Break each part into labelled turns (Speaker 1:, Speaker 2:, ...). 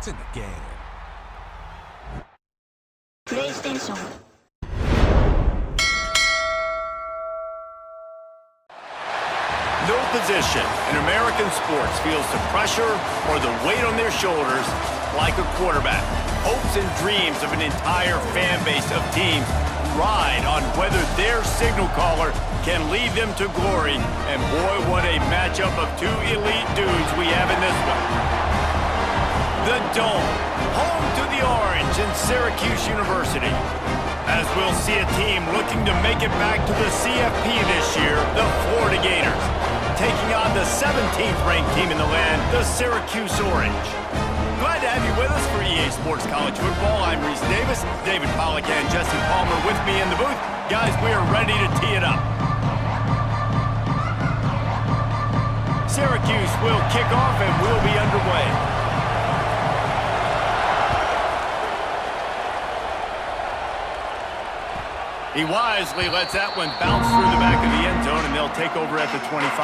Speaker 1: It's in the game.
Speaker 2: PlayStation.
Speaker 3: No position in American sports feels the pressure or the weight on their shoulders like a quarterback. Hopes and dreams of an entire fan base of teams ride on whether their signal caller can lead them to glory. And boy, what a matchup of two elite dudes we have in this one. The Dome, home to the Orange in Syracuse University. As we'll see a team looking to make it back to the CFB this year, the Florida Gators, taking on the 17th ranked team in the land, the Syracuse Orange. Glad to have you with us for EA Sports College Football. I'm Reese Davis, David Pollack and Jesse Palmer with me in the booth. Guys, we are ready to tee it up. Syracuse will kick off and we'll be underway. He wisely lets that one bounce through the back of the end zone, and they'll take over at the 25.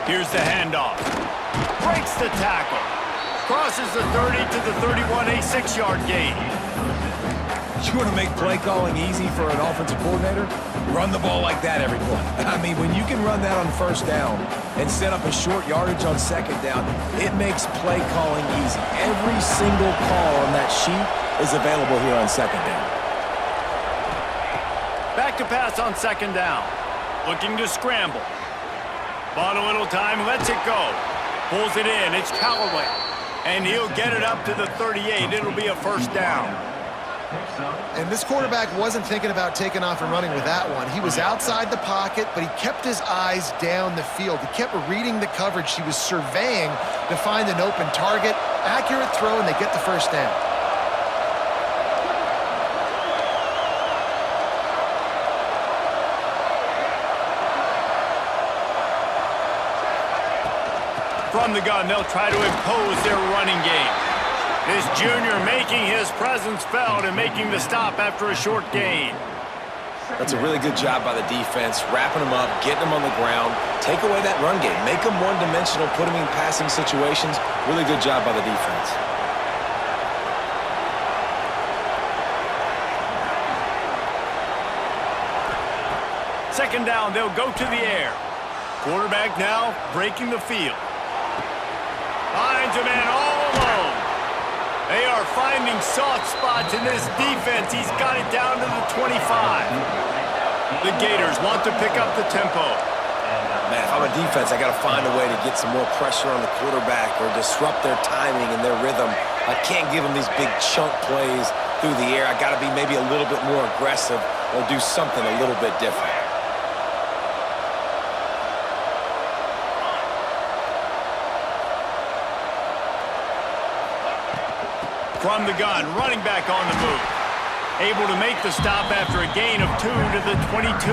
Speaker 3: Here's the handoff. Breaks the tackle. Crosses the 30 to the 31, a 6-yard gain.
Speaker 1: You want to make play calling easy for an offensive coordinator? Run the ball like that every play. I mean, when you can run that on first down and set up a short yardage on second down, it makes play calling easy. Every single call on that sheet is available here on second down.
Speaker 3: Back to pass on second down. Looking to scramble. Bought a little time, lets it go. Pulls it in, it's Callaway. And he'll get it up to the 38. It'll be a first down.
Speaker 4: And this quarterback wasn't thinking about taking off and running with that one. He was outside the pocket, but he kept his eyes down the field. He kept reading the coverage. He was surveying to find an open target. Accurate throw, and they get the first down.
Speaker 3: From the gun, they'll try to impose their running game. This junior making his presence felt and making the stop after a short gain.
Speaker 5: That's a really good job by the defense, wrapping them up, getting them on the ground, take away that run game, make them one-dimensional, put them in passing situations. Really good job by the defense.
Speaker 3: Second down, they'll go to the air. Quarterback now breaking the field. Finds a man all alone. They are finding soft spots in this defense. He's got it down to the 25. The Gators want to pick up the tempo.
Speaker 5: Man, if I'm a defense, I got to find a way to get some more pressure on the quarterback or disrupt their timing and their rhythm. I can't give them these big chunk plays through the air. I got to be maybe a little bit more aggressive or do something a little bit different.
Speaker 3: From the gun, running back on the move. Able to make the stop after a gain of 2 to the 22.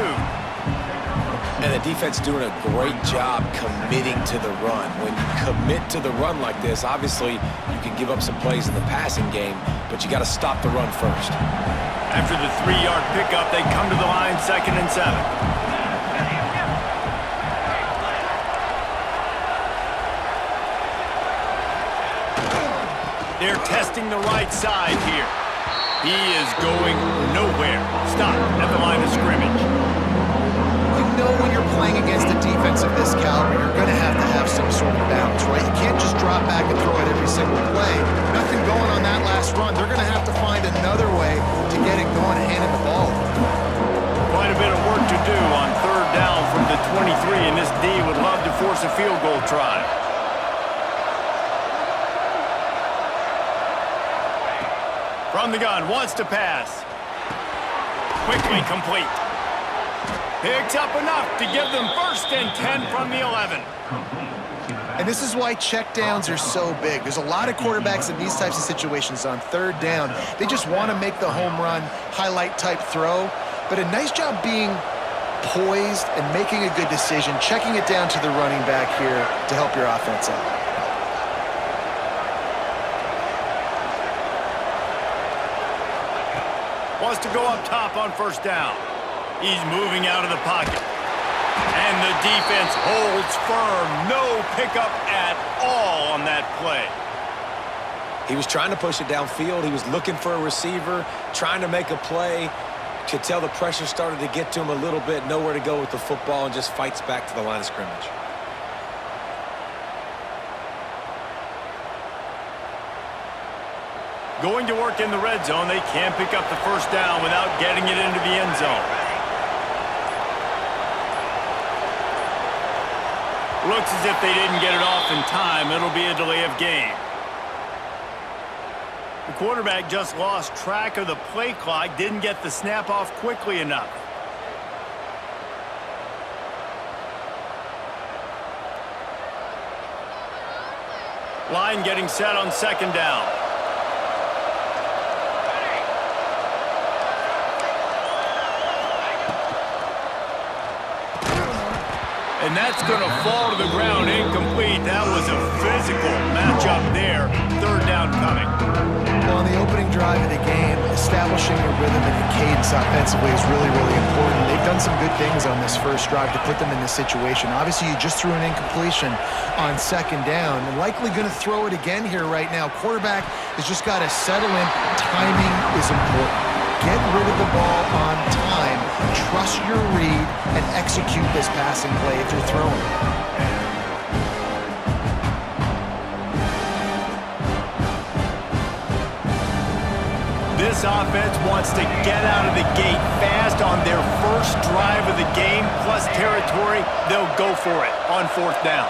Speaker 5: And the defense doing a great job committing to the run. When you commit to the run like this, obviously you can give up some plays in the passing game, but you got to stop the run first.
Speaker 3: After the 3-yard pickup, they come to the line, 2nd and 7. They're testing the right side here. He is going nowhere. Stop at the line of scrimmage.
Speaker 4: You know when you're playing against a defense of this caliber, you're going to have some sort of balance, right? You can't just drop back and throw it every single play. Nothing going on that last run. They're going to have to find another way to get it going and handing the ball.
Speaker 3: Quite a bit of work to do on 3rd down from the 23, and this D would love to force a field goal try. From the gun, wants to pass. Quickly complete. Picks up enough to give them 1st and 10 from the 11.
Speaker 4: And this is why checkdowns are so big. There's a lot of quarterbacks in these types of situations on 3rd down. They just want to make the home run, highlight type throw. But a nice job being poised and making a good decision, checking it down to the running back here to help your offense out.
Speaker 3: wants to go up top on first down. He's moving out of the pocket. And the defense holds firm. No pickup at all on that play.
Speaker 5: He was trying to push it downfield. He was looking for a receiver, trying to make a play. Could tell the pressure started to get to him a little bit. Nowhere to go with the football, and just fights back to the line of scrimmage.
Speaker 3: Going to work in the red zone. They can't pick up the first down without getting it into the end zone. Looks as if they didn't get it off in time. It'll be a delay of game. The quarterback just lost track of the play clock, didn't get the snap off quickly enough. Line getting set on second down. And that's going to fall to the ground, incomplete. That was a physical matchup there. Third down coming.
Speaker 4: Well, on the opening drive of the game, establishing a rhythm and a cadence offensively is really, really important. They've done some good things on this first drive to put them in this situation. Obviously, you just threw an incompletion on second down. And likely going to throw it again here right now. Quarterback has just got to settle in. Timing is important. Get rid of the ball on time. Trust your read and execute this passing play if you're throwing.
Speaker 3: This offense wants to get out of the gate fast on their first drive of the game, plus territory. They'll go for it on fourth down.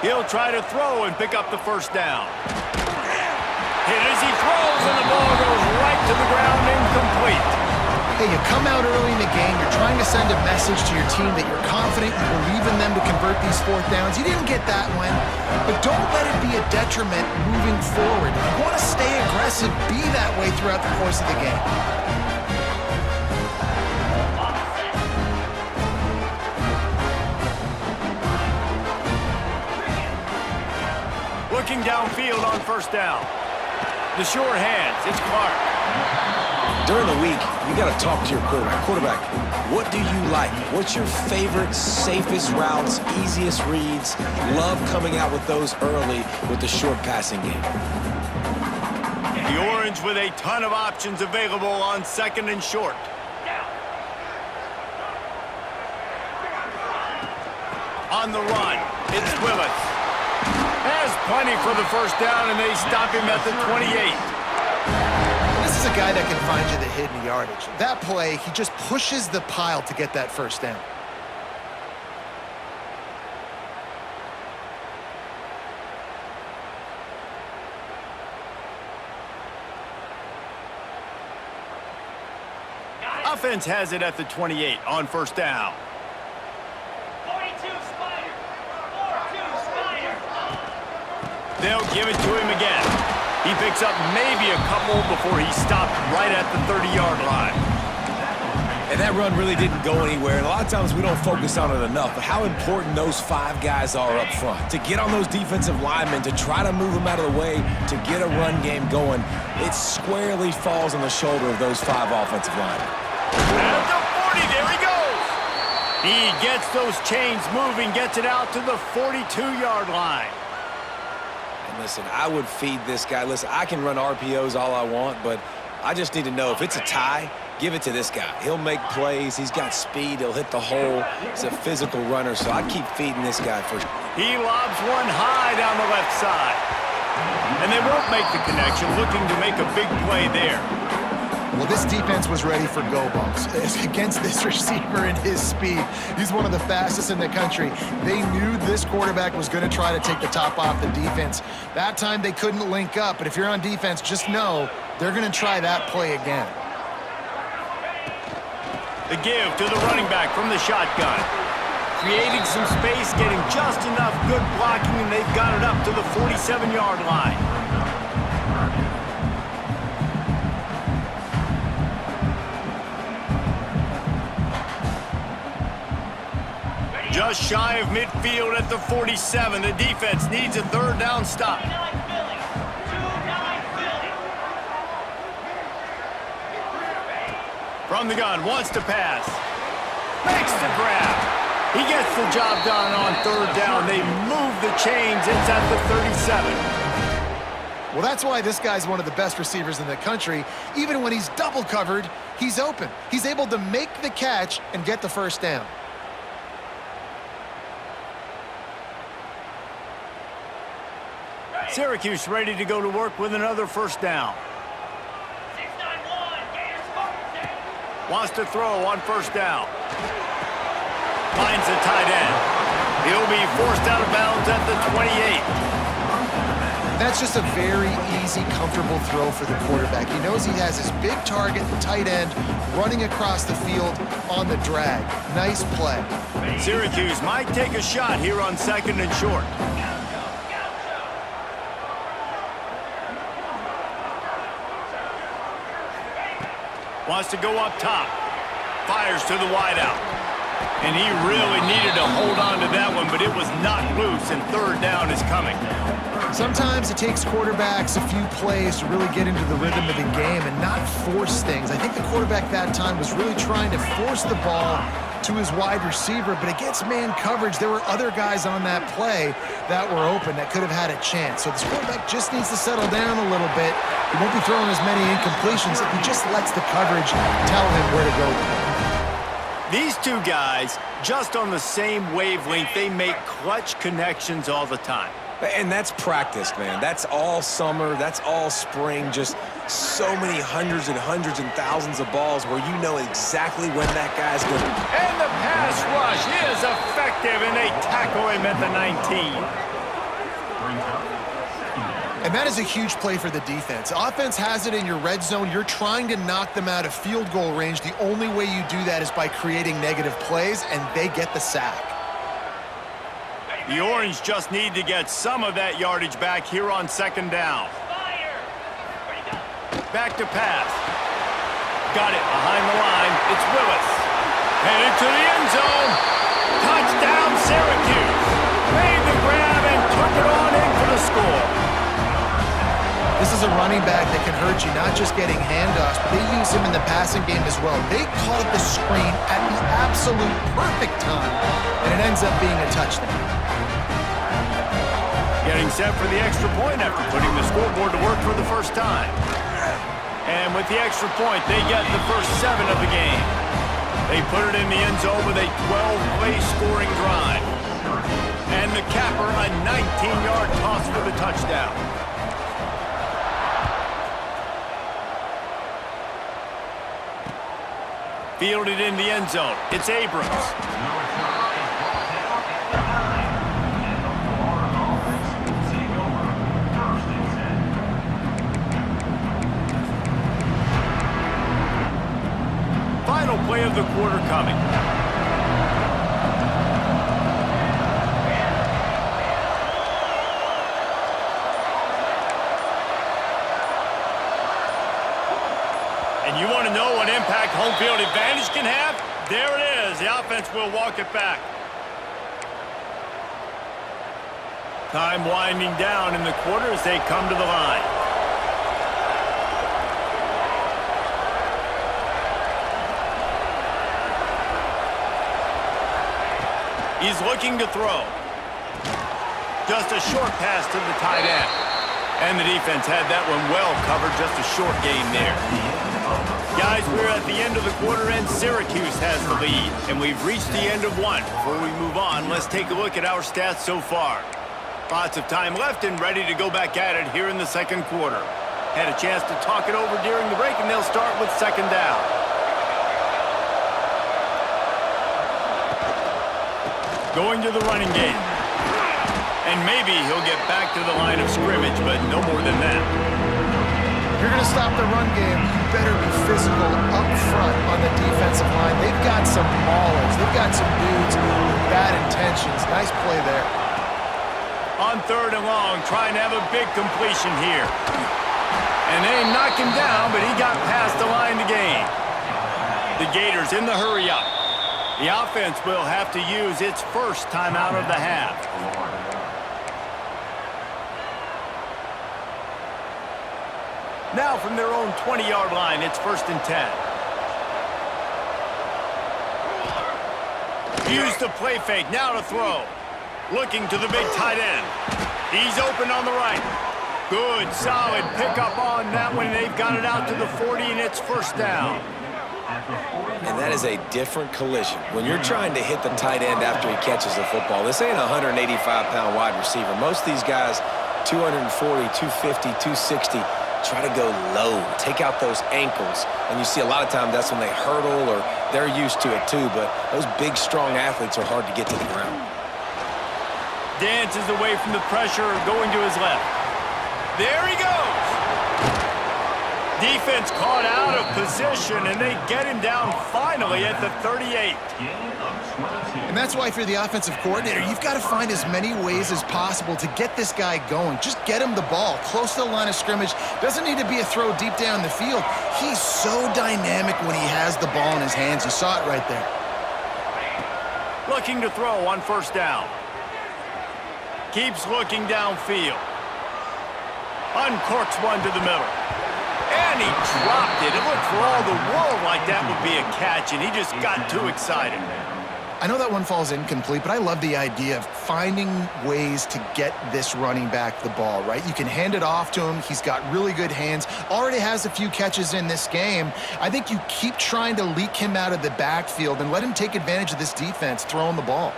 Speaker 3: He'll try to throw and pick up the first down. Hit as he throws, and the ball goes right to the ground, incomplete.
Speaker 4: Hey, you come out early in the game, you're trying to send a message to your team that you're confident, you believe in them to convert these fourth downs. You didn't get that one, but don't let it be a detriment moving forward. You want to stay aggressive, be that way throughout the course of the game.
Speaker 3: Looking downfield on first down. The sure hands, it's Clark.
Speaker 5: During the week, you got to talk to your quarterback. Quarterback, what do you like? What's your favorite, safest routes, easiest reads? Love coming out with those early with the short passing game.
Speaker 3: The Orange with a ton of options available on second and short. On the run, it's Willis. Has plenty for the first down, and they stop him at the 28.
Speaker 4: This is a guy that can find you the hidden yardage. That play, he just pushes the pile to get that first down.
Speaker 3: Offense has it at the 28 on first down. They'll give it to him again. He picks up maybe a couple before he stopped right at the 30-yard line.
Speaker 1: And that run really didn't go anywhere. And a lot of times we don't focus on it enough, but how important those five guys are up front. To get on those defensive linemen, to try to move them out of the way, to get a run game going, it squarely falls on the shoulder of those five offensive linemen.
Speaker 3: At the 40, there he goes. He gets those chains moving, gets it out to the 42-yard line.
Speaker 5: Listen, I would feed this guy. Listen, I can run RPOs all I want, but I just need to know if it's a tie, give it to this guy. He'll make plays. He's got speed. He'll hit the hole. He's a physical runner, so I'd keep feeding this guy for sure.
Speaker 3: He lobs one high down the left side. And they won't make the connection, looking to make a big play there.
Speaker 4: Well, this defense was ready for go bumps against this receiver and his speed. He's one of the fastest in the country. They knew this quarterback was going to try to take the top off the defense. That time they couldn't link up, but if you're on defense, just know they're going to try that play again.
Speaker 3: The give to the running back from the shotgun. Creating some space, getting just enough good blocking, and they've got it up to the 47-yard line. just shy of midfield at the 47. The defense needs a third down stop. From the gun, wants to pass. Makes the grab. He gets the job done on third down. They move the chains. It's at the 37.
Speaker 4: Well, that's why this guy's one of the best receivers in the country. Even when he's double covered, he's open. He's able to make the catch and get the first down.
Speaker 3: Syracuse ready to go to work with another first down. Wants to throw on first down. Finds the tight end. He'll be forced out of bounds at the 28.
Speaker 4: That's just a very easy, comfortable throw for the quarterback. He knows he has his big target, the tight end, running across the field on the drag. Nice play.
Speaker 3: Syracuse might take a shot here on second and short. Wants to go up top. Fires to the wideout. And he really needed to hold on to that one, but it was knocked loose, and third down is coming.
Speaker 4: Sometimes it takes quarterbacks a few plays to really get into the rhythm of the game and not force things. I think the quarterback that time was really trying to force the ball to his wide receiver, but against man coverage, there were other guys on that play that were open that could have had a chance. So this quarterback just needs to settle down a little bit. He won't be throwing as many incompletions if he just lets the coverage tell him where to go.
Speaker 3: These two guys, just on the same wavelength, they make clutch connections all the time.
Speaker 5: And that's practice, man. That's all summer. That's all spring. Just so many hundreds and thousands of balls where you know exactly when that guy's going to...
Speaker 3: And the pass rush is effective, and they tackle him at the 19.
Speaker 4: And that is a huge play for the defense. Offense has it in your red zone. You're trying to knock them out of field goal range. The only way you do that is by creating negative plays, and they get the sack.
Speaker 3: The Orange just need to get some of that yardage back here on second down. Back to pass. Got it behind the line. It's Willis. Headed to the end zone. Touchdown, Syracuse. Made the grab and took it on in for the score.
Speaker 4: This is a running back that can hurt you, not just getting handoffs, but they use him in the passing game as well. They called the screen at the absolute perfect time, and it ends up being a touchdown.
Speaker 3: Getting set for the extra point after putting the scoreboard to work for the first time. And with the extra point, they get the first 7 of the game. They put it in the end zone with a 12-play scoring drive. And the capper, a 19-yard toss for the touchdown. Fielded in the end zone. It's Abrams. Final play of the quarter coming. And you want to know what impact home field advantage can have? There it is. The offense will walk it back. Time winding down in the quarter as they come to the line. He's looking to throw. Just a short pass to the tight end. And the defense had that one well covered, just a short gain there. Guys, we're at the end of the quarter, and Syracuse has the lead. And we've reached the end of one. Before we move on, let's take a look at our stats so far. Lots of time left and ready to go back at it here in the second quarter. Had a chance to talk it over during the break, and they'll start with second down. Going to the running game. And maybe he'll get back to the line of scrimmage, but no more than that.
Speaker 4: If you're going to stop the run game, you better be physical up front on the defensive line. They've got some maulers. They've got some dudes with bad intentions. Nice play there.
Speaker 3: On third and long, trying to have a big completion here. And they knocked him down, but he got past the line to gain. The Gators in the hurry up. The offense will have to use its first timeout of the half. Now from their own 20-yard line, it's 1st and 10. Use the play fake, now to throw. Looking to the big tight end. He's open on the right. Good, solid pickup on that one. They've got it out to the 40, and it's 1st down.
Speaker 5: And that is a different collision. When you're trying to hit the tight end after he catches the football, this ain't a 185-pound wide receiver. Most of these guys, 240, 250, 260, try to go low, take out those ankles. And you see a lot of times that's when they hurdle or they're used to it too. But those big, strong athletes are hard to get to the ground.
Speaker 3: Dances away from the pressure, going to his left. There he goes. Defense caught out of position, and they get him down finally at the 38.
Speaker 4: And that's why if you're the offensive coordinator, you've got to find as many ways as possible to get this guy going. Just get him the ball close to the line of scrimmage. Doesn't need to be a throw deep down the field. He's so dynamic when he has the ball in his hands. You saw it right there.
Speaker 3: Looking to throw on 1st down. Keeps looking downfield. Uncorks one to the middle. And he dropped it. It looked for all the world like that would be a catch, and he just got too excited.
Speaker 4: I know that one falls incomplete, but I love the idea of finding ways to get this running back the ball, right? You can hand it off to him. He's got really good hands. Already has a few catches in this game. I think you keep trying to leak him out of the backfield and let him take advantage of this defense throwing the ball.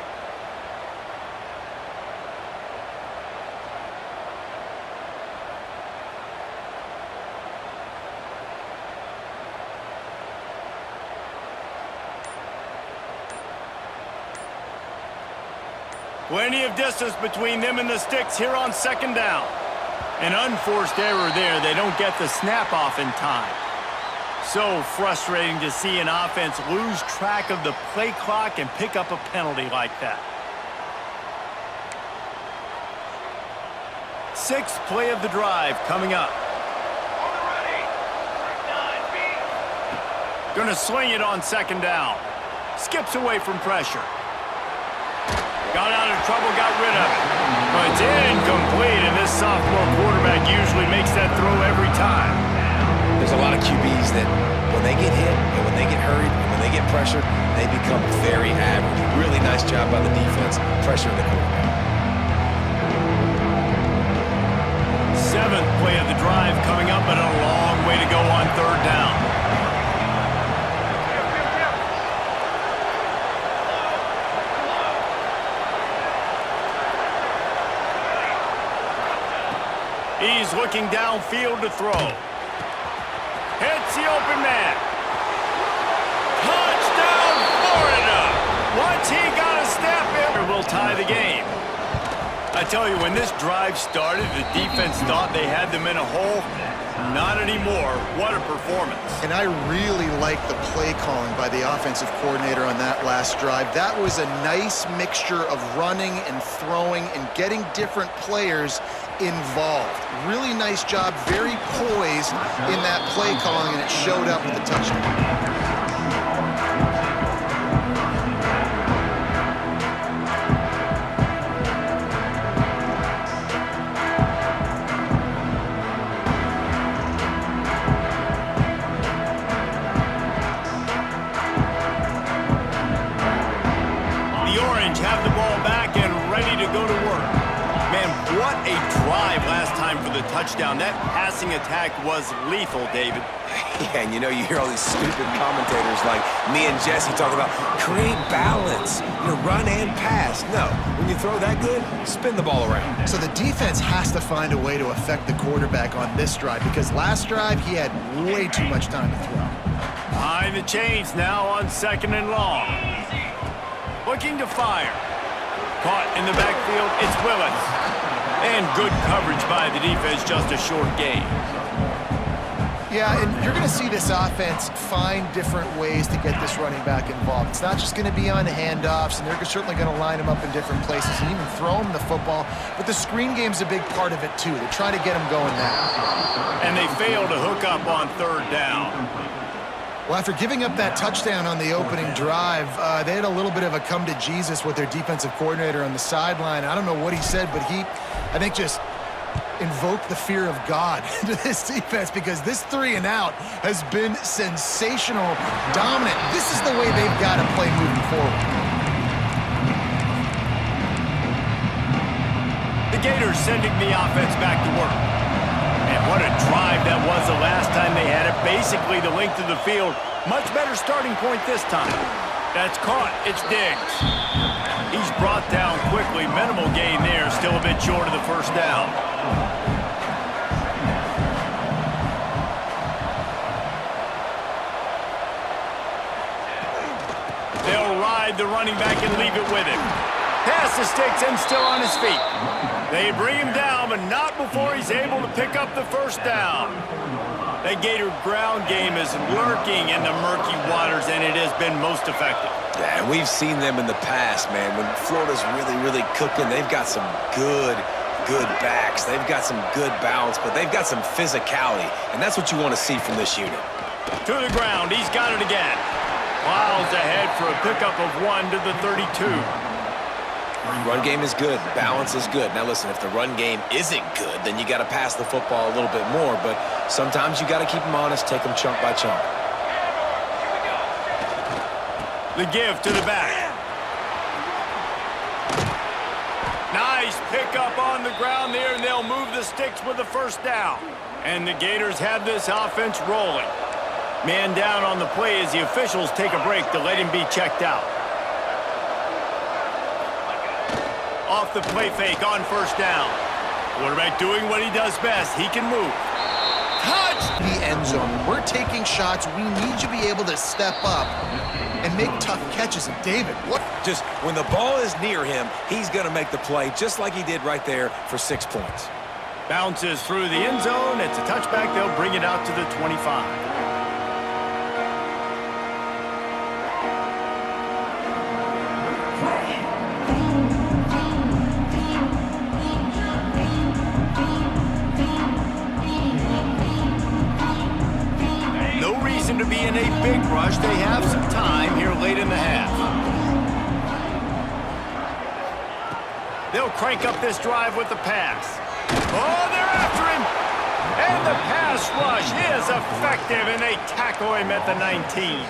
Speaker 3: Plenty of distance between them and the sticks here on 2nd down. An unforced error there. They don't get the snap off in time. So frustrating to see an offense lose track of the play clock and pick up a penalty like that. 6th play of the drive coming up. Gonna swing it on 2nd down. Skips away from pressure. Got out of trouble, got rid of it. But it's incomplete, and this sophomore quarterback usually makes that throw every time.
Speaker 5: There's a lot of QBs that when they get hit and when they get hurried and when they get pressured, they become very average. Really nice job by the defense pressuring the quarterback.
Speaker 3: 7th play of the drive coming up, but a long way to go on 3rd down. He's looking downfield to throw. Hits the open man. Touchdown, Florida! Once he got a step in, we'll tie the game. I tell you, when this drive started, the defense thought they had them in a hole. Not anymore. What a performance.
Speaker 4: And I really like the play calling by the offensive coordinator on that last drive. That was a nice mixture of running and throwing and getting different players involved. Really nice job, very poised in that play calling, and it showed up with the touchdown.
Speaker 3: The Orange have the ball back and ready to go to work. Man, what a drive last time for the touchdown. That passing attack was lethal, David.
Speaker 5: Yeah, and you know, you hear all these stupid commentators like me and Jesse talk about create balance, run and pass. No, when you throw that good, spin the ball around.
Speaker 4: So the defense has to find a way to affect the quarterback on this drive, because last drive he had way too much time to throw.
Speaker 3: Behind the chains now on 2nd and long. Looking to fire. Caught in the backfield, it's Willis. And good coverage by the defense, just a short gain.
Speaker 4: Yeah, and you're going to see this offense find different ways to get this running back involved. It's not just going to be on handoffs, and they're certainly going to line him up in different places and even throw him the football. But the screen game's a big part of it, too. They're trying to get him going now.
Speaker 3: And they fail to hook up on 3rd down.
Speaker 4: Well, after giving up that touchdown on the opening drive, they had a little bit of a come to Jesus with their defensive coordinator on the sideline. I don't know what he said, but he, I think, just invoked the fear of God into this defense, because this 3 and out has been sensational, dominant. This is the way they've got to play moving forward.
Speaker 3: The Gators sending the offense back to work. And what a drive that was the last time they had it. Basically the length of the field. Much better starting point this time. That's caught. It's Diggs. He's brought down quickly. Minimal gain there. Still a bit short of the first down. They'll ride the running back and leave it with him. Pass the sticks and still on his feet. They bring him down, but not before he's able to pick up the first down. That Gator ground game is lurking in the murky waters, and it has been most effective.
Speaker 5: Yeah, and we've seen them in the past, man. When Florida's really, really cooking, they've got some good backs. They've got some good balance, but they've got some physicality, and that's what you want to see from this unit.
Speaker 3: To the ground, he's got it again. Plows ahead for a pickup of 1 to the 32.
Speaker 5: Run game is good. Balance is good. Now, listen, if the run game isn't good, then you got to pass the football a little bit more, but sometimes you got to keep them honest, take them chunk by chunk.
Speaker 3: The give to the back. Nice pickup on the ground there, and they'll move the sticks with the first down. And the Gators have this offense rolling. Man down on the play as the officials take a break to let him be checked out. Off the play fake on first down. Quarterback doing what he does best. He can move.
Speaker 4: Touch the end zone. We're taking shots. We need to be able to step up and make tough catches. And David, what?
Speaker 5: Just when the ball is near him, he's going to make the play just like he did right there for 6 points.
Speaker 3: Bounces through the end zone. It's a touchback. They'll bring it out to the 25. To be in a big rush. They have some time here late in the half. They'll crank up this drive with the pass. Oh, they're after him. And the pass rush is effective, and they tackle him at the 19.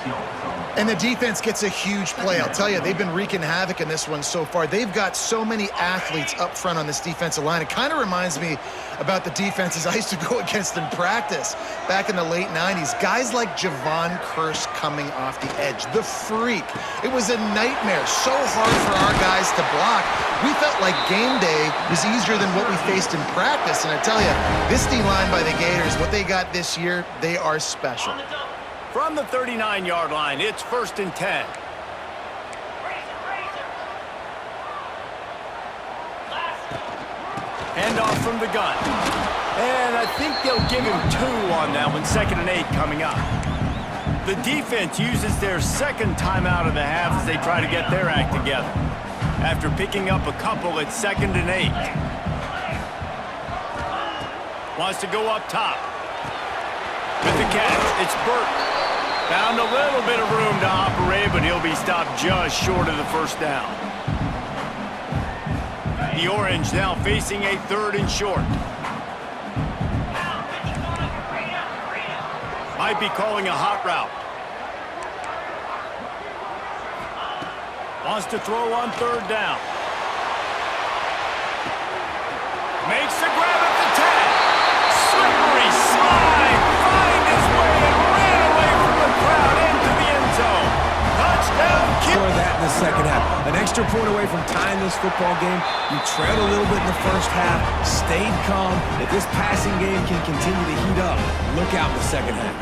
Speaker 4: And the defense gets a huge play. I'll tell you, they've been wreaking havoc in this one so far. They've got so many athletes up front on this defensive line. It kind of reminds me about the defenses I used to go against in practice back in the late 90s. Guys like Javon Curse coming off the edge. The freak. It was a nightmare. So hard for our guys to block. We felt like game day was easier than what we faced in practice. And I tell you, this D-line by the Gators, what they got this year, they are special.
Speaker 3: From the 39-yard line, it's 1st and 10. Handoff from the gun. And I think they'll give him 2 on that one. 2nd and 8 coming up. The defense uses their second timeout of the half as they try to get their act together. After picking up a couple, it's 2nd and 8. Wants to go up top. With the catch, it's Burton. Found a little bit of room to operate, but he'll be stopped just short of the first down. The Orange now facing a 3rd and short. Might be calling a hot route. Wants to throw on 3rd down. Makes the grab at the 10. Slippery slide. Find his way and ran away from the crowd into the end zone. Touchdown.
Speaker 1: For that in the second half. An extra point away from tying this football game. You trailed a little bit in the first half, stayed calm. If this passing game can continue to heat up, look out in the second half.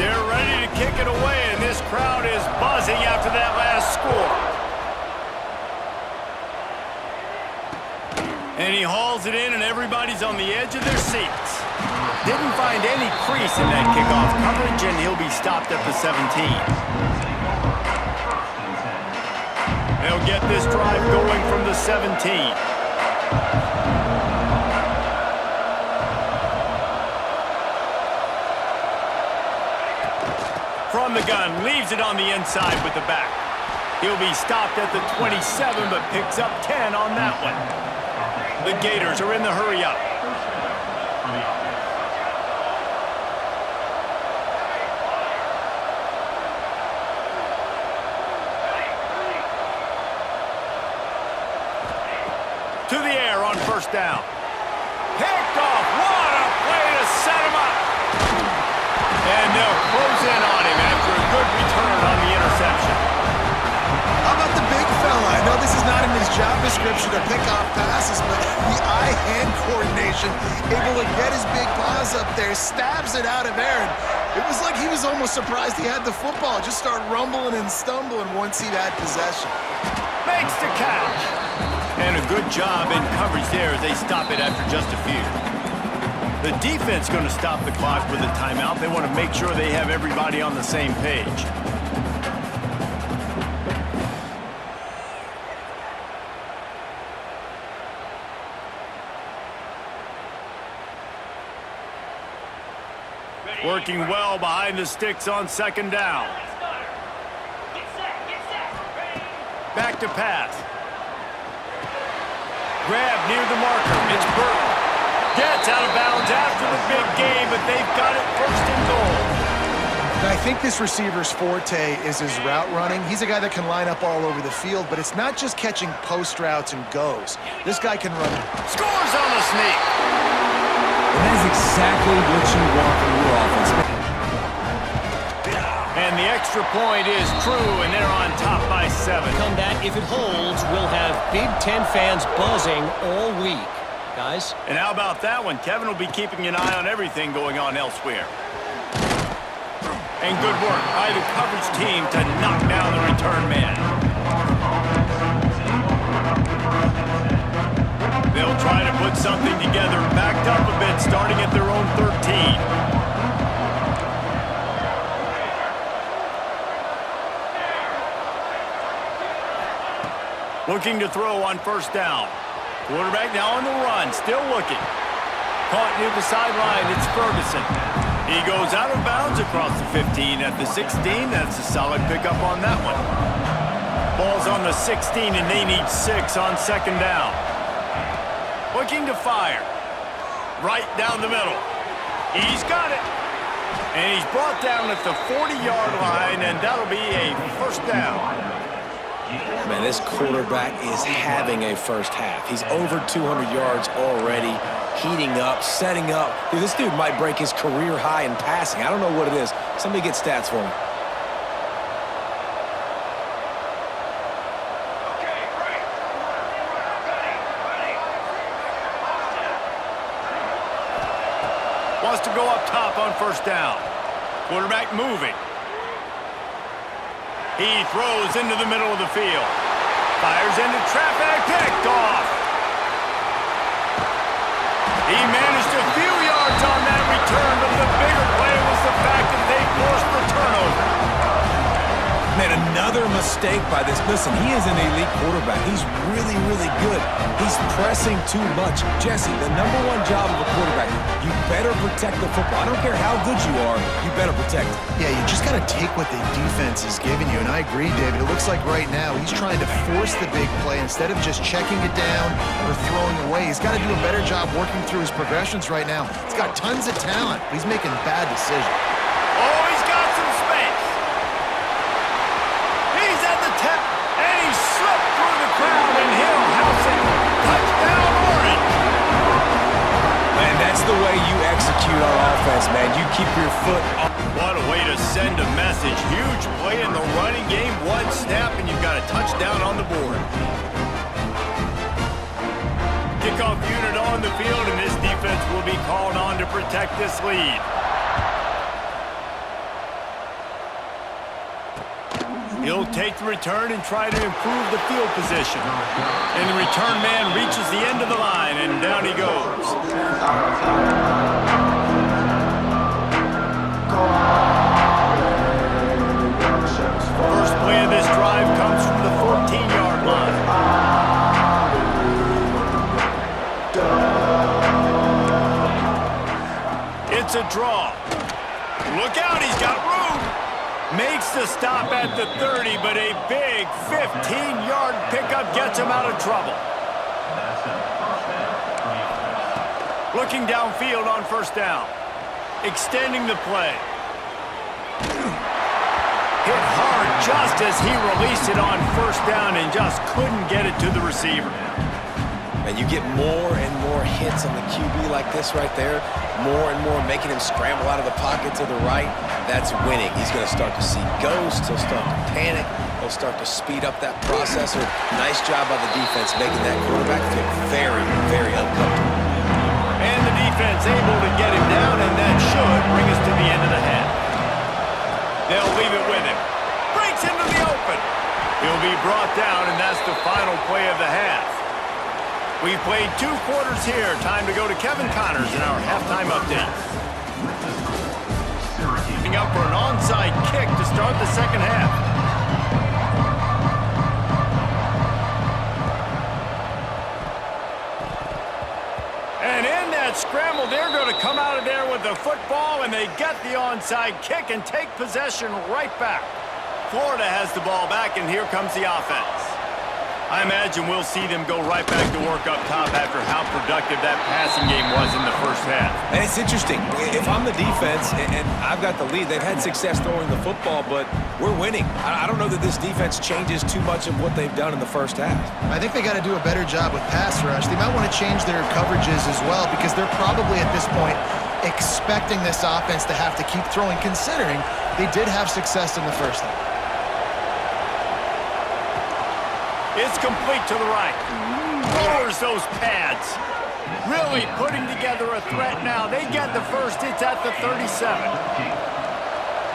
Speaker 3: They're ready to kick it away, and this crowd is buzzing after that last score. And he hauls it in, and everybody's on the edge of their seats. Didn't find any crease in that kickoff coverage, and he'll be stopped at the 17. They'll get this drive going from the 17. from the gun, leaves it on the inside with the back. He'll be stopped at the 27, but picks up 10 on that one. The Gators are in the hurry-up. To the air on first down. Picked off. What a play to set him up. And they'll close in on him after a good return on the interception.
Speaker 4: How about the big fella? I know this is not in his job description to pick off passes, but the eye-hand coordination, able to get his big paws up there, stabs it out of Aaron. It was like he was almost surprised he had the football. Just start rumbling and stumbling once he had possession.
Speaker 3: Makes the catch. And a good job in coverage there as they stop it after just a few. The defense going to stop the clock with a timeout. They want to make sure they have everybody on the same page. Working well behind the sticks on second down. Back to pass. Grab near the marker. It's Burton. Gets out of bounds after the big game, but they've got it first and goal.
Speaker 4: I think this receiver's forte is his route running. He's a guy that can line up all over the field, but it's not just catching post routes and goes. This guy can run.
Speaker 3: Scores on the sneak.
Speaker 1: And that is exactly what you want from your offense.
Speaker 3: And the extra point is true, and they're on top by 7.
Speaker 2: Come that, if it holds, we'll have Big Ten fans buzzing all week. Guys?
Speaker 3: And how about that one? Kevin will be keeping an eye on everything going on elsewhere. And good work by the coverage team to knock down the return man. They'll try to put something together, backed up a bit, starting at their own 13. Looking to throw on first down. Quarterback now on the run, still looking. Caught near the sideline, it's Ferguson. He goes out of bounds across the 15 at the 16. That's a solid pickup on that one. Ball's on the 16, and they need 6 on second down. Looking to fire. Right down the middle. He's got it. And he's brought down at the 40-yard line, and that'll be a first down.
Speaker 5: Man, this quarterback is having a first half. He's over 200 yards already, heating up, setting up. Dude, this dude might break his career high in passing. I don't know what it is. Somebody get stats for me.
Speaker 3: Wants to go up top on first down. Quarterback moving. He throws into the middle of the field. Fires into traffic, picked off. He managed a few yards on that return, but the bigger play was the fact that they forced the turnover.
Speaker 1: Man, another mistake by this. Listen, he is an elite quarterback. He's really, really good. He's pressing too much. Jesse, the #1 job of a quarterback, you better protect the football. I don't care how good you are, you better protect it.
Speaker 4: Yeah, you just got to take what the defense is giving you. And I agree, David. It looks like right now he's trying to force the big play instead of just checking it down or throwing away. He's got to do a better job working through his progressions right now. He's got tons of talent, but he's making bad decisions.
Speaker 3: Oh, he's got some space. He's at the tip, and he slipped through the crowd, and he'll house it. Touchdown, Orange.
Speaker 1: Man, that's the way you execute on offense, man. You keep your foot on.
Speaker 3: What a way to send a message. Huge play in the running game. One snap, and you've got a touchdown on the board. Kickoff unit on the field, and this defense will be called on to protect this lead. He'll take the return and try to improve the field position. And the return man reaches the end of the line, and down he goes. First play of this drive comes from the 14-yard line. It's a draw. Look out, he's got room. Makes the stop at the 30, but a big 15-yard pickup gets him out of trouble. Looking downfield on first down. Extending the play. Hit hard just as he released it on first down and just couldn't get it to the receiver.
Speaker 5: And you get more and more hits on the QB like this right there, more and more making him scramble out of the pocket to the right. That's winning. He's going to start to see ghosts. He'll start to panic. He'll start to speed up that processor. Nice job by the defense making that quarterback feel very, very uncomfortable.
Speaker 3: And the defense able to get him down, and that should bring us to the end of the half. They'll leave it with him. Breaks into the open. He'll be brought down, and that's the final play of the half. We've played 2 quarters here. Time to go to Kevin Connors in our halftime update. Setting up for an onside kick to start the second half. And in that scramble, they're going to come out of there with the football, and they get the onside kick and take possession right back. Florida has the ball back, and here comes the offense. I imagine we'll see them go right back to work up top after how productive that passing game was in the first half.
Speaker 5: And it's interesting. If I'm the defense and I've got the lead, they've had success throwing the football, but we're winning. I don't know that this defense changes too much of what they've done in the first half.
Speaker 4: I think they got to do a better job with pass rush. They might want to change their coverages as well because they're probably at this point expecting this offense to have to keep throwing, considering they did have success in the first half.
Speaker 3: It's complete to the right. Lowers those pads. Really putting together a threat now. They get the first. It's at the 37.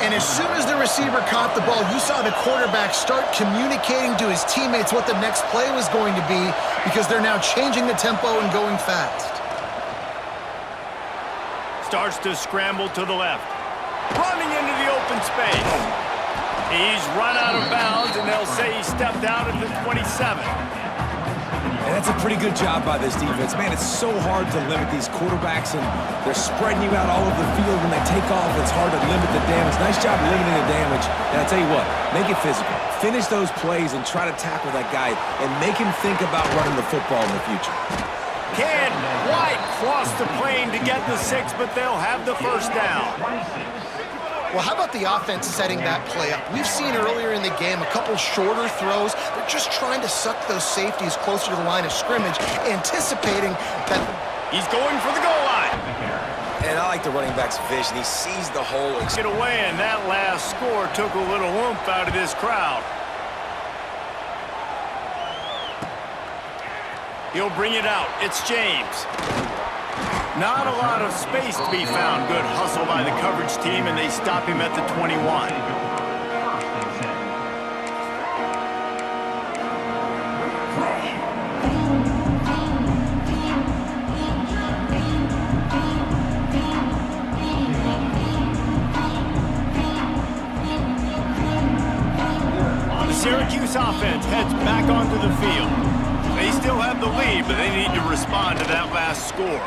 Speaker 4: And as soon as the receiver caught the ball, you saw the quarterback start communicating to his teammates what the next play was going to be because they're now changing the tempo and going fast.
Speaker 3: Starts to scramble to the left. Running into the open space. He's run out of bounds, and they'll say he stepped out at the 27.
Speaker 5: And that's a pretty good job by this defense. Man, it's so hard to limit these quarterbacks, and they're spreading you out all over the field. When they take off, it's hard to limit the damage. Nice job limiting the damage. And I tell you what, make it physical. Finish those plays and try to tackle that guy and make him think about running the football in the future.
Speaker 3: Can't quite cross the plane to get the 6, but they'll have the first down.
Speaker 4: Well, how about the offense setting that play up? We've seen earlier in the game a couple shorter throws. They're just trying to suck those safeties closer to the line of scrimmage, anticipating that
Speaker 3: he's going for the goal line.
Speaker 5: And I like the running back's vision. He sees the hole.
Speaker 3: Get away, and that last score took a little oomph out of this crowd. He'll bring it out. It's James. Not a lot of space to be found. Good hustle by the coverage team, and they stop him at the 21. The Syracuse offense heads back onto the field. They still have the lead, but they need to respond to that last score.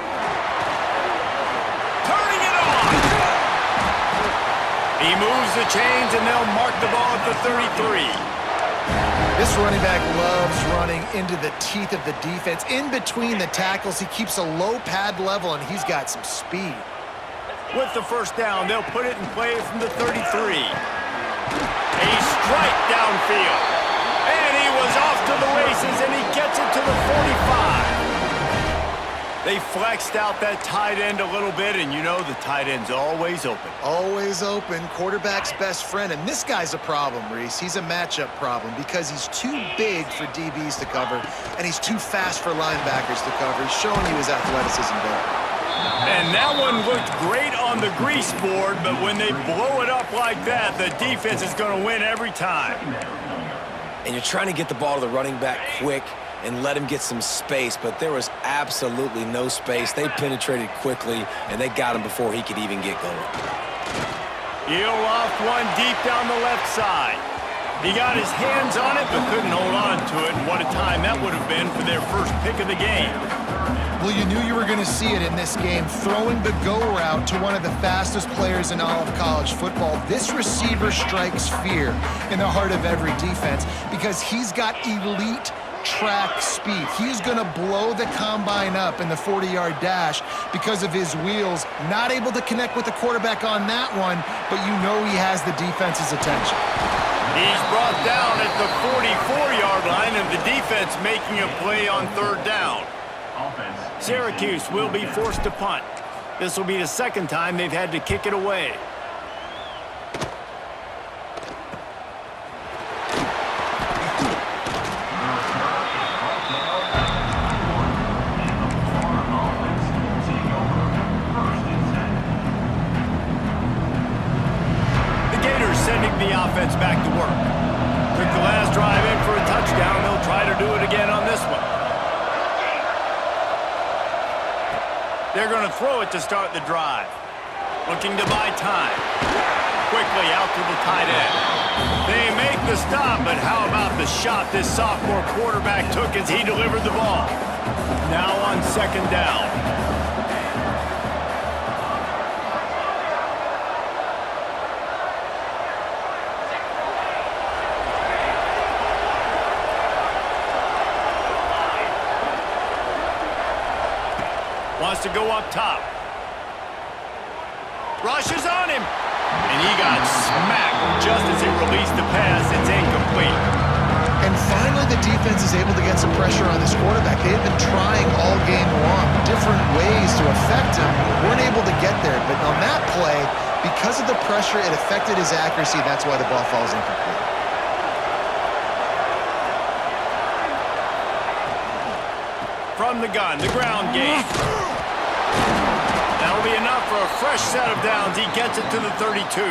Speaker 3: He moves the chains, and they'll mark the ball at the 33.
Speaker 4: this running back loves running into the teeth of the defense. In between the tackles, he keeps a low pad level, and he's got some speed.
Speaker 3: With the first down, they'll put it in play from the 33. A strike downfield. And he was off to the races, and he gets it to the 45. They flexed out that tight end a little bit, and you know the tight end's always open.
Speaker 4: Always open, quarterback's best friend. And this guy's a problem, Reese. He's a matchup problem because he's too big for DBs to cover, and he's too fast for linebackers to cover. He's showing you his athleticism there.
Speaker 3: And that one looked great on the grease board, but when they blow it up like that, the defense is going to win every time.
Speaker 5: And you're trying to get the ball to the running back quick and let him get some space, but there was absolutely no space. They penetrated quickly, and they got him before he could even get going.
Speaker 3: He'll off one deep down the left side. He got his hands on it, but couldn't hold on to it, and what a time that would have been for their first pick of the game.
Speaker 4: Well, you knew you were going to see it in this game. Throwing the go route to one of the fastest players in all of college football. This receiver strikes fear in the heart of every defense because he's got elite track speed. He's going to blow the combine up in the 40-yard dash because of his wheels. Not able to connect with the quarterback on that one, but you know he has the defense's attention.
Speaker 3: He's brought down at the 44-yard line, and the defense making a play on third down. Syracuse will be forced to punt. This will be the second time they've had to kick it away. The Gators sending the offense back to work. Took the last drive in for a touchdown. They'll try to do it again on this one. They're going to throw it to start the drive. Looking to buy time. Quickly out to the tight end. They make the stop, but how about the shot this sophomore quarterback took as he delivered the ball? Now on second down. Wants to go up top. Rushes on him. And he got smacked just as he released the pass. It's incomplete.
Speaker 4: And finally, the defense is able to get some pressure on this quarterback. They have been trying all game long, different ways to affect him. Weren't able to get there. But on that play, because of the pressure, it affected his accuracy. That's why the ball falls incomplete.
Speaker 3: From the gun, the ground game. That'll be enough for a fresh set of downs. He gets it to the 32.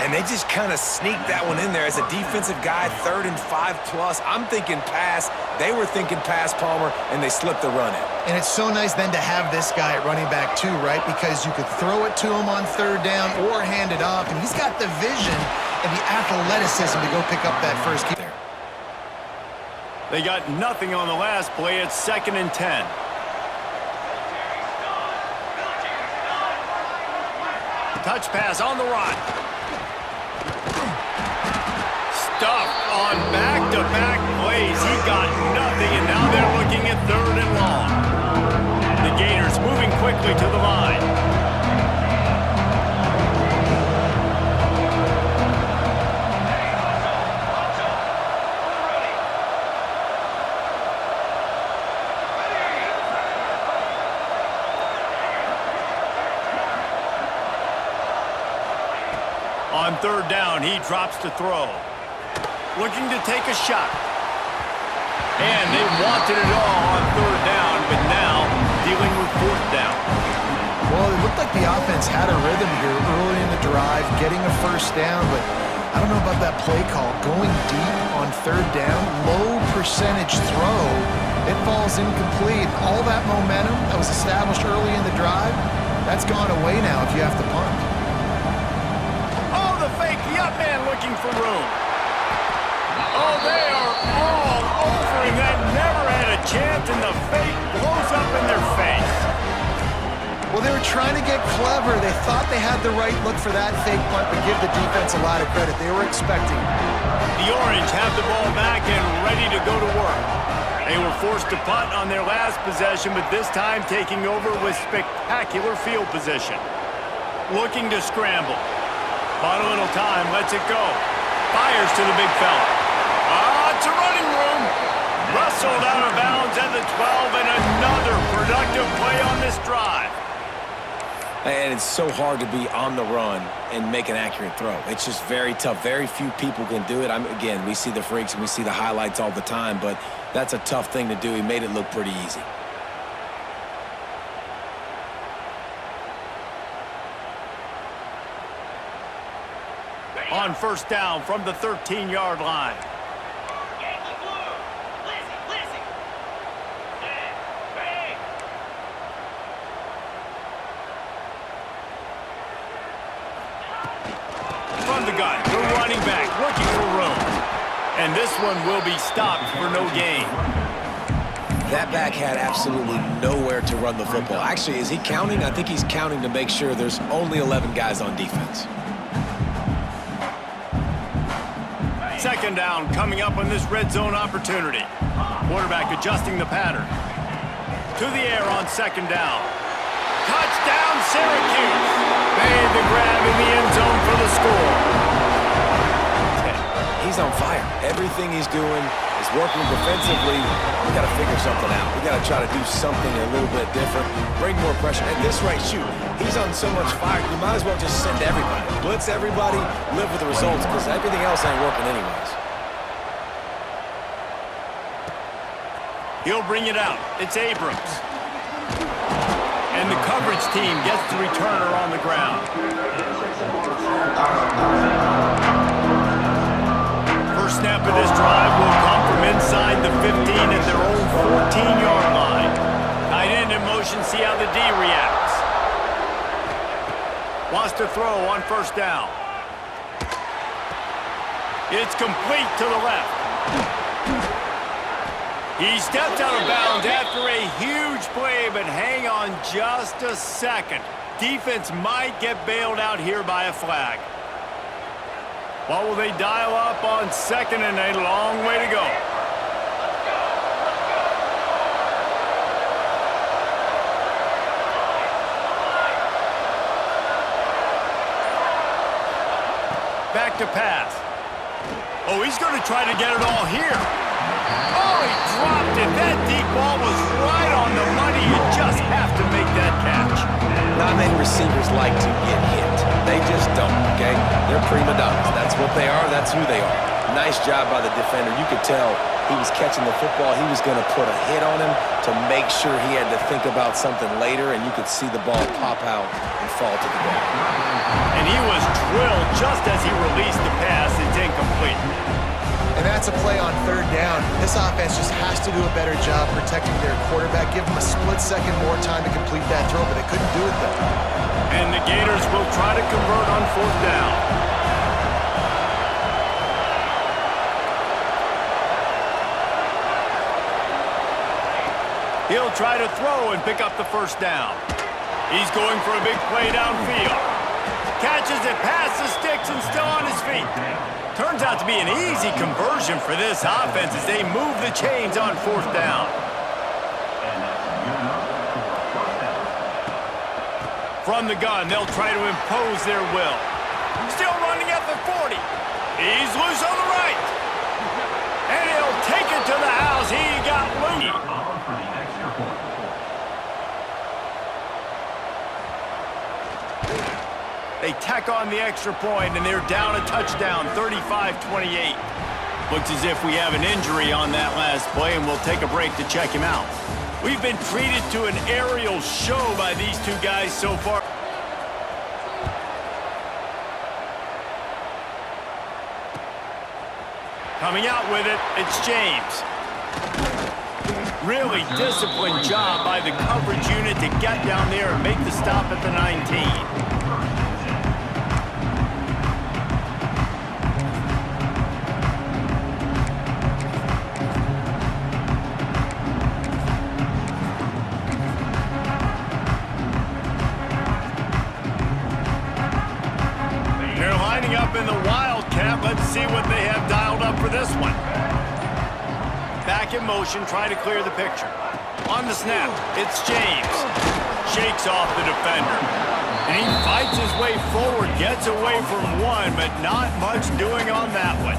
Speaker 5: And they just kind of sneaked that one in there as a defensive guy, 3rd and 5+. I'm thinking pass. They were thinking pass, Palmer, and they slipped the run in.
Speaker 4: And it's so nice then to have this guy at running back too, right? Because you could throw it to him on third down or hand it off, and he's got the vision and the athleticism to go pick up that first keep there.
Speaker 3: They got nothing on the last play. It's 2nd and 10. Touch pass on the run. Stuffed on back-to-back plays. He got nothing, and now they're looking at 3rd and long. The Gators moving quickly to the line. On third down, he drops to throw. Looking to take a shot. And they wanted it all on third down, but now dealing with 4th down.
Speaker 4: Well, it looked like the offense had a rhythm here early in the drive, getting a first down, but I don't know about that play call. Going deep on third down, low percentage throw, it falls incomplete. All that momentum that was established early in the drive, that's gone away now if you have to punt.
Speaker 3: Fake, the up man looking for room. Oh, they are all over him. That never had a chance, and the fake blows up in their face.
Speaker 4: Well, they were trying to get clever. They thought they had the right look for that fake punt, but give the defense a lot of credit. They were expecting it.
Speaker 3: The Orange have the ball back and ready to go to work. They were forced to punt on their last possession, but this time taking over with spectacular field position. Looking to scramble. Bought a little time, lets it go. Fires to the big fella. It's a running room. Rustled out of bounds at the 12, and another productive play on this drive.
Speaker 5: And it's so hard to be on the run and make an accurate throw. It's just very tough. Very few people can do it. Again, we see the freaks and we see the highlights all the time, but that's a tough thing to do. He made it look pretty easy.
Speaker 3: On first down from the 13-yard line. From the gun, the running back looking for room. And this one will be stopped for no gain.
Speaker 5: That back had absolutely nowhere to run the football. Actually, is he counting? I think he's counting to make sure there's only 11 guys on defense.
Speaker 3: Second down coming up on this red zone opportunity. Quarterback adjusting the pattern. To the air on second down. Touchdown, Syracuse. Made the grab in the end zone for the score.
Speaker 5: He's on fire. Everything he's doing is working defensively. We got to figure something out. We got to try to do something a little bit different. Bring more pressure. At this rate, shoot, he's on so much fire, you might as well just send everybody. Blitz everybody, live with the results, because everything else ain't working anyways.
Speaker 3: He'll bring it out. It's Abrams. And the coverage team gets the returner on the ground. First snap of this drive will come from inside the 15 at their own 14-yard line. Tight end in motion, see how the D reacts. Wants to throw on first down. It's complete to the left. He stepped out of bounds after a huge play, but hang on just a second. Defense might get bailed out here by a flag. What will they dial up on second and a long way to go? Back to pass. Oh, he's going to try to get it all here. Oh, he dropped it. That deep ball was right on the money. You just have to make that catch.
Speaker 5: Not many receivers like to get hit. They just don't, okay? They're prima donnas. That's what they are. That's who they are. Nice job by the defender. You could tell he was catching the football. He was going to put a hit on him to make sure he had to think about something later, and you could see the ball pop out and fall to the ground.
Speaker 3: And he was drilled just as he released the pass. It's incomplete.
Speaker 4: And that's a play on third down. This offense just has to do a better job protecting their quarterback. Give them a split second more time to complete that throw, but they couldn't do it, though.
Speaker 3: And the Gators will try to convert on fourth down. He'll try to throw and pick up the first down. He's going for a big play downfield. Catches it past the sticks and still on his feet. Turns out to be an easy conversion for this offense as they move the chains on fourth down. From the gun, they'll try to impose their will. Still running at the 40. He's loose on the right. And he'll take it to the house. He got loose. They tack on the extra point, and they're down a touchdown, 35-28. Looks as if we have an injury on that last play, and we'll take a break to check him out. We've been treated to an aerial show by these two guys so far. Coming out with it, it's James. Really disciplined job by the coverage unit to get down there and make the stop at the 19. In the Wildcat, let's see what they have dialed up for this one. Back in motion, trying to clear the picture. On the snap, it's James. Shakes off the defender. And he fights his way forward, gets away from one, but not much doing on that one.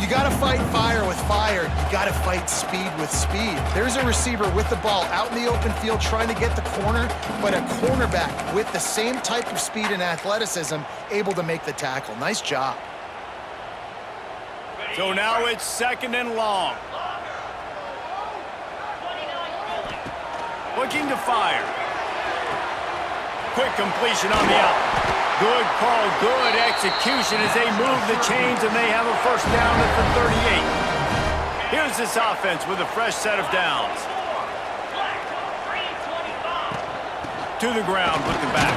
Speaker 4: You got to fight fire with fire. You got to fight speed with speed. There's a receiver with the ball out in the open field trying to get the corner, but a cornerback with the same type of speed and athleticism able to make the tackle. Nice job.
Speaker 3: So now it's second and long. Looking to fire. Quick completion on the out. Good call, good execution as they move the chains and they have a first down at the 38. Here's this offense with a fresh set of downs. To the ground, looking back.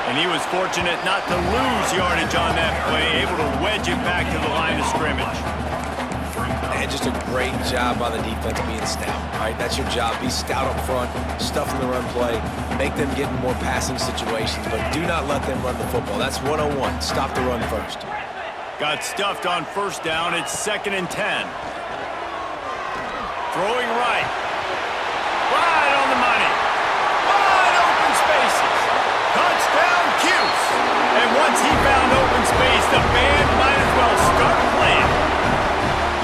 Speaker 3: And he was fortunate not to lose yardage on that play, able to wedge it back to the line of scrimmage.
Speaker 5: Man, just a great job by the defense being stout. All right, that's your job. Be stout up front, stuff in the run play, make them get in more passing situations, but do not let them run the football. That's 101. Stop the run first.
Speaker 3: Got stuffed on first down. It's 2nd and 10. Throwing right. Right on the money. Wide open spaces. Touchdown, Cuse. And once he found open space, the band might as well start playing.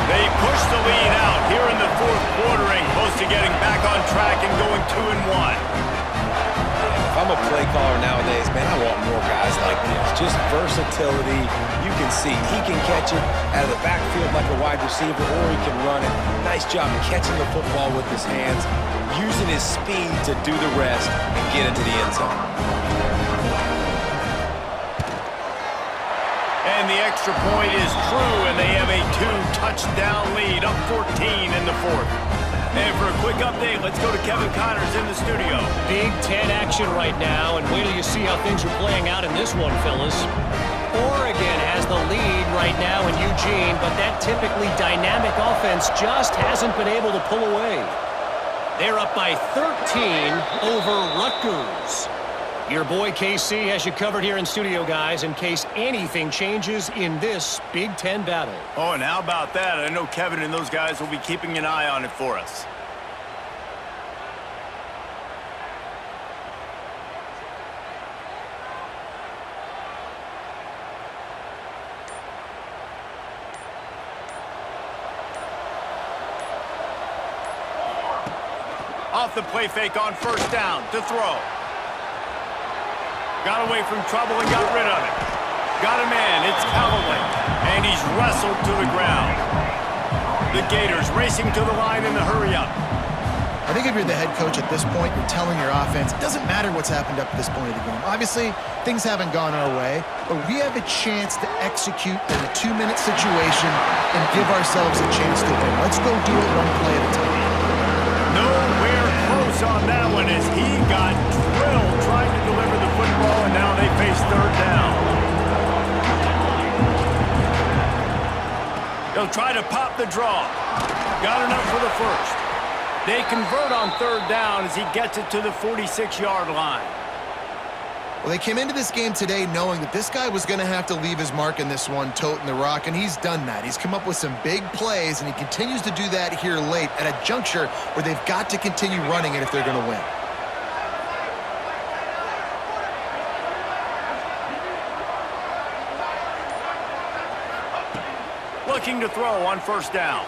Speaker 3: They push the lead out here in the 4th quarter and close to getting back on track and going 2-1.
Speaker 5: If I'm a play caller nowadays, man, I want more guys like this. Just versatility. You can see he can catch it out of the backfield like a wide receiver, or he can run it. Nice job catching the football with his hands, using his speed to do the rest and get into the end zone.
Speaker 3: And the extra point is true, and they have a 2-touchdown lead, up 14 in the 4th. And for a quick update, let's go to Kevin Connors in the studio.
Speaker 2: Big Ten action right now, and wait till you see how things are playing out in this one, fellas. Oregon has the lead right now in Eugene, but that typically dynamic offense just hasn't been able to pull away. They're up by 13 over Rutgers. Your boy KC has you covered here in studio, guys, in case anything changes in this Big Ten battle.
Speaker 3: Oh, and how about that? I know Kevin and those guys will be keeping an eye on it for us. Off the play fake on first down to throw. Got away from trouble and got rid of it. Got a man, it's Callaway, and he's wrestled to the ground. The Gators racing to the line in the hurry-up.
Speaker 4: I think if you're the head coach at this point, you're telling your offense, it doesn't matter what's happened up to this point of the game. Obviously, things haven't gone our way, but we have a chance to execute in a 2-minute situation and give ourselves a chance to win. Let's go do it one play at a time.
Speaker 3: Nowhere close on that one as he got drilled trying to deliver the football, and now they face 3rd down. They'll try to pop the draw. Got enough for the first. They convert on 3rd down as he gets it to the 46-yard line.
Speaker 4: Well, they came into this game today knowing that this guy was going to have to leave his mark in this one, toting the rock, and he's done that. He's come up with some big plays, and he continues to do that here late at a juncture where they've got to continue running it if they're going to win.
Speaker 3: Looking to throw on first down.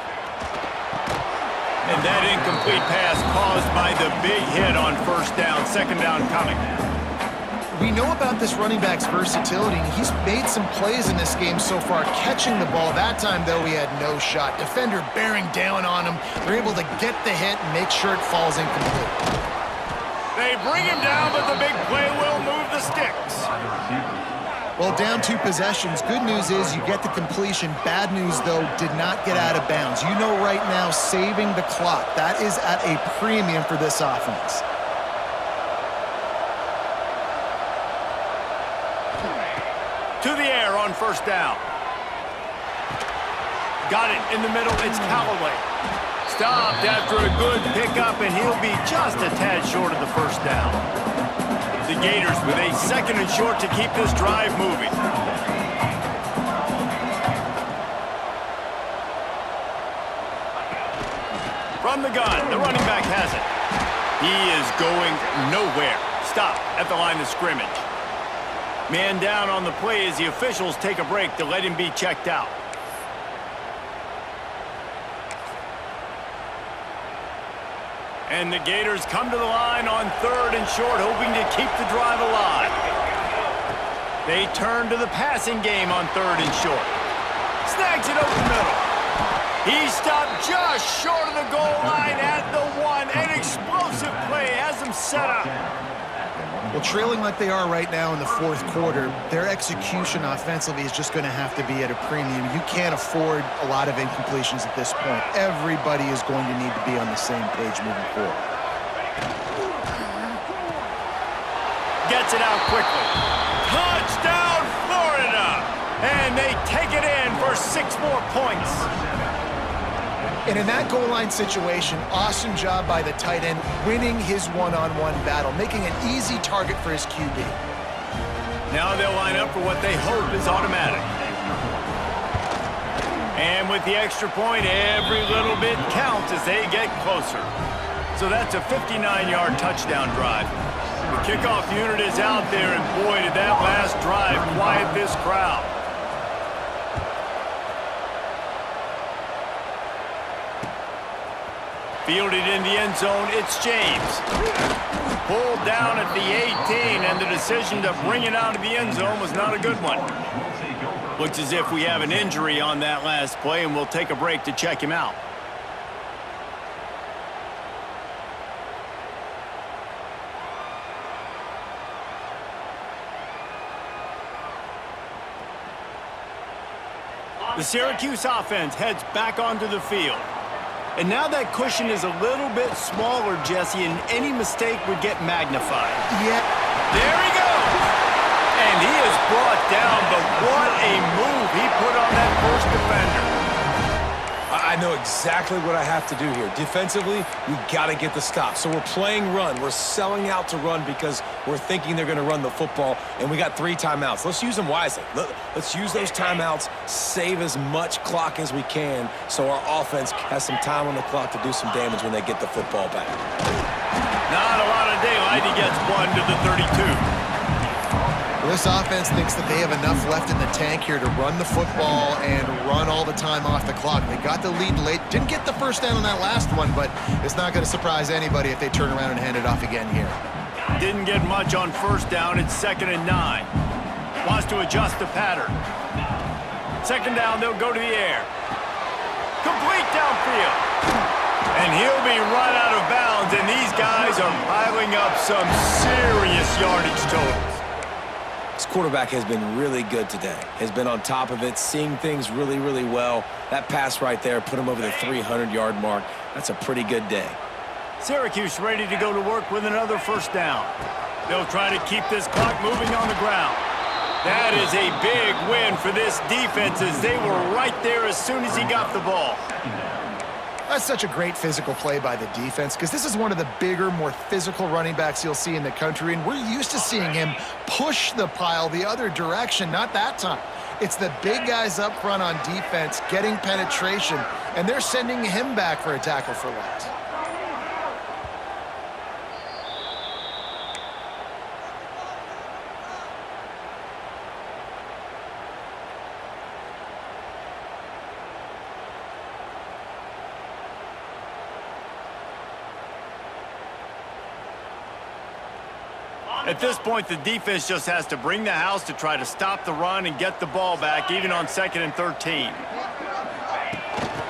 Speaker 3: And that incomplete pass caused by the big hit on first down. 2nd down coming.
Speaker 4: We know about this running back's versatility. He's made some plays in this game so far, catching the ball. That time, though, he had no shot. Defender bearing down on him. They're able to get the hit and make sure it falls incomplete.
Speaker 3: They bring him down, but the big play will move the sticks.
Speaker 4: Well, down 2 possessions. Good news is you get the completion. Bad news, though, did not get out of bounds. You know right now, saving the clock. That is at a premium for this offense.
Speaker 3: To the air on first down. Got it in the middle. It's Callaway. Stopped after a good pickup, and he'll be just a tad short of the first down. The Gators with a 2nd and short to keep this drive moving. From the gun, the running back has it. He is going nowhere. Stop at the line of scrimmage. Man down on the play as the officials take a break to let him be checked out. And the Gators come to the line on 3rd and short, hoping to keep the drive alive. They turn to the passing game on 3rd and short. Snags it over the middle. He stopped just short of the goal line at the 1. An explosive play has him set up.
Speaker 4: Well, trailing like they are right now in the 4th quarter, their execution offensively is just going to have to be at a premium. You can't afford a lot of incompletions at this point. Everybody is going to need to be on the same page moving forward.
Speaker 3: Gets it out quickly. Touchdown, Florida! And they take it in for 6 more points.
Speaker 4: And in that goal line situation, awesome job by the tight end, winning his one-on-one battle, making an easy target for his QB.
Speaker 3: Now they'll line up for what they hope is automatic. And with the extra point, every little bit counts as they get closer. So that's a 59-yard touchdown drive. The kickoff unit is out there, and boy, did that last drive quiet this crowd. Fielded in the end zone, it's James. Pulled down at the 18, and the decision to bring it out of the end zone was not a good one. Looks as if we have an injury on that last play, and we'll take a break to check him out. The Syracuse offense heads back onto the field. And now that cushion is a little bit smaller, Jesse, and any mistake would get magnified.
Speaker 4: Yeah.
Speaker 3: There he goes! And he is brought down, but what a move he put on that first defender.
Speaker 1: I know exactly what I have to do here. Defensively, we got to get the stop. So we're playing run. We're selling out to run because we're thinking they're going to run the football, and we got 3 timeouts. Let's use them wisely. Let's use those timeouts, save as much clock as we can so our offense has some time on the clock to do some damage when they get the football back.
Speaker 3: Not a lot of daylight. He gets one to the 32.
Speaker 4: Well, this offense thinks that they have enough left in the tank here to run the football and run all the time off the clock. They got the lead late. Didn't get the first down on that last one, but it's not going to surprise anybody if they turn around and hand it off again here.
Speaker 3: Didn't get much on first down. It's 2nd and 9. Wants to adjust the pattern. 2nd down, they'll go to the air. Complete downfield. And he'll be run out of bounds, and these guys are piling up some serious yardage totals.
Speaker 1: This quarterback has been really good today. Has been on top of it, seeing things really, really well. That pass right there put him over the 300-yard mark. That's a pretty good day.
Speaker 3: Syracuse ready to go to work with another first down. They'll try to keep this clock moving on the ground. That is a big win for this defense as they were right there as soon as he got the ball.
Speaker 4: That's such a great physical play by the defense because this is one of the bigger, more physical running backs you'll see in the country, and we're used to seeing him push the pile the other direction. Not that time. It's the big guys up front on defense getting penetration, and they're sending him back for a tackle for loss.
Speaker 3: At this point, the defense just has to bring the house to try to stop the run and get the ball back, even on 2nd and 13.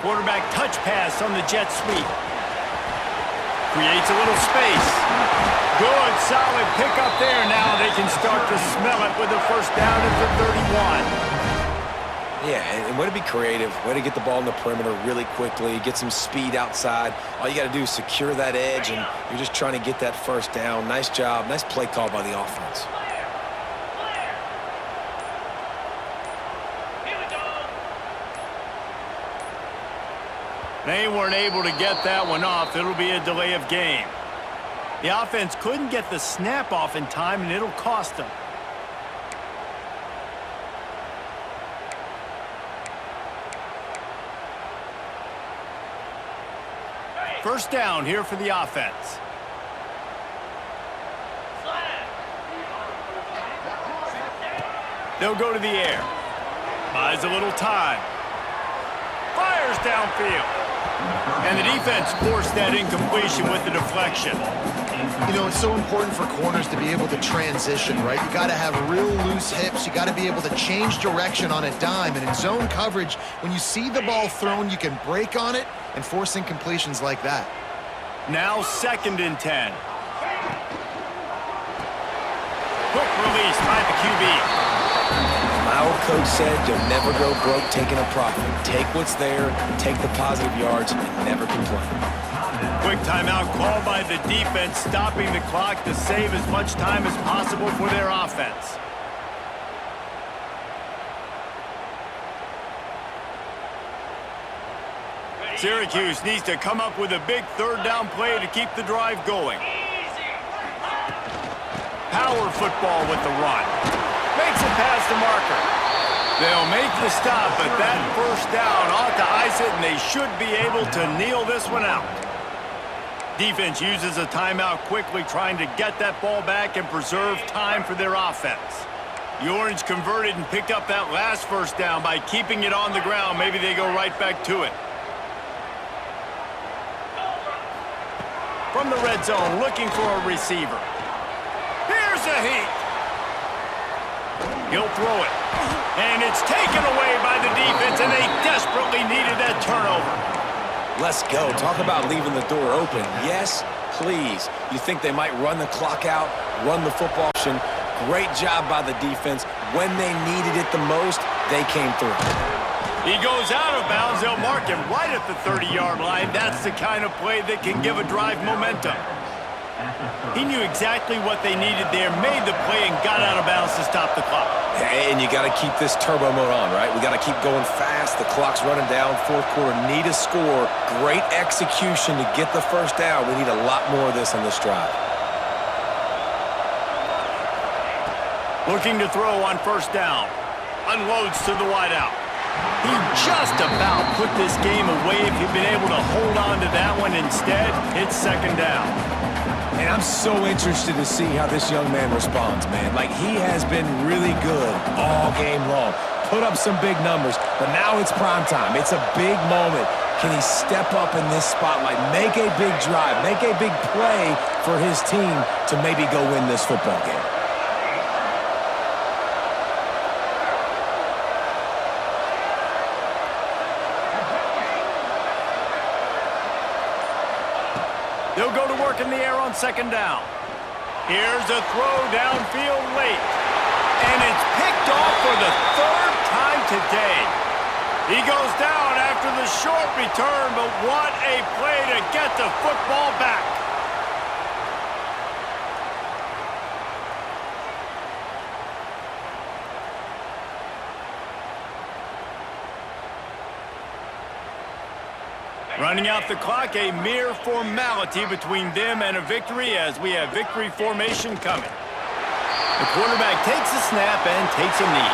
Speaker 3: Quarterback touch pass on the jet sweep. Creates a little space. Good, solid pickup there. Now they can start to smell it with a first down at the 31.
Speaker 1: Yeah, and way to be creative, way to get the ball in the perimeter really quickly, get some speed outside. All you got to do is secure that edge, and you're just trying to get that first down. Nice job, nice play call by the offense.
Speaker 3: They weren't able to get that one off. It'll be a delay of game. The offense couldn't get the snap off in time, and it'll cost them. First down here for the offense. They'll go to the air. Buys a little time. Fires downfield. And the defense forced that incompletion with the deflection.
Speaker 4: You know, it's so important for corners to be able to transition, right? You got to have real loose hips. You got to be able to change direction on a dime. And in zone coverage, when you see the ball thrown, you can break on it and force incompletions like that.
Speaker 3: Now 2nd and 10. Quick release by the QB.
Speaker 1: My old coach said you'll never go broke taking a profit. Take what's there, take the positive yards, and never complain.
Speaker 3: Quick timeout called by the defense, stopping the clock to save as much time as possible for their offense. Syracuse needs to come up with a big third down play to keep the drive going. Power football with the run. Makes it past the marker. They'll make the stop, but that first down ought to ice it, and they should be able to kneel this one out. Defense uses a timeout quickly, trying to get that ball back and preserve time for their offense. The Orange converted and picked up that last first down by keeping it on the ground. Maybe they go right back to it. From the red zone, looking for a receiver. Here's a heat. He'll throw it. And it's taken away by the defense, and they desperately needed that turnover.
Speaker 5: Let's go. Talk about leaving the door open. Yes, please. You think they might run the clock out, run the football option. Great job by the defense. When they needed it the most, they came through.
Speaker 3: He goes out of bounds. They'll mark him right at the 30-yard line. That's the kind of play that can give a drive momentum. He knew exactly what they needed there, made the play, and got out of bounds to stop the clock.
Speaker 5: And you got to keep this turbo mode on, right? We got to keep going fast. The clock's running down. Fourth quarter, need a score. Great execution to get the first down. We need a lot more of this on this drive.
Speaker 3: Looking to throw on first down. Unloads to the wideout. He just about put this game away if he'd been able to hold on to that one. Instead, it's second down.
Speaker 1: And I'm so interested to see how this young man responds, man. Like, he has been really good all game long. Put up some big numbers, but now it's prime time. It's a big moment. Can he step up in this spotlight, make a big drive, make a big play for his team to maybe go win this football game?
Speaker 3: They'll go to work in the air on second down. Here's a throw downfield late. And it's picked off for the third time today. He goes down after the short return, but what a play to get the football back. Running out the clock, a mere formality between them and a victory as we have victory formation coming. The quarterback takes a snap and takes a knee.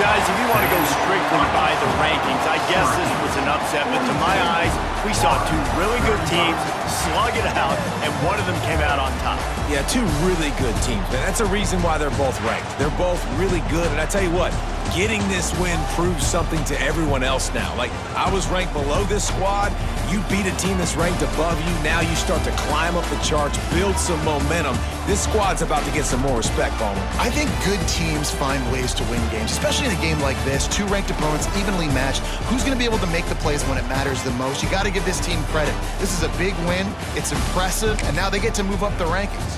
Speaker 3: Guys, if you want to go strictly by the rankings, I guess this was an upset, but to my eyes, we saw two really good teams slug it out, and one of them came out on top.
Speaker 1: Yeah, two really good teams, man. That's a reason why they're both ranked. They're both really good, and I tell you what, getting this win proves something to everyone else now. Like, I was ranked below this squad. You beat a team that's ranked above you. Now you start to climb up the charts, build some momentum. This squad's about to get some more respect, Bowman.
Speaker 4: I think good teams find ways to win games, especially in a game like this. Two ranked opponents, evenly matched. Who's going to be able to make the plays when it matters the most? You got to give this team credit. This is a big win. It's impressive, and now they get to move up the rankings.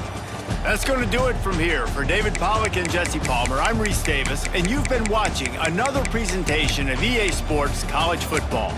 Speaker 3: That's going to do it from here. For David Pollack and Jesse Palmer, I'm Reese Davis, and you've been watching another presentation of EA Sports College Football.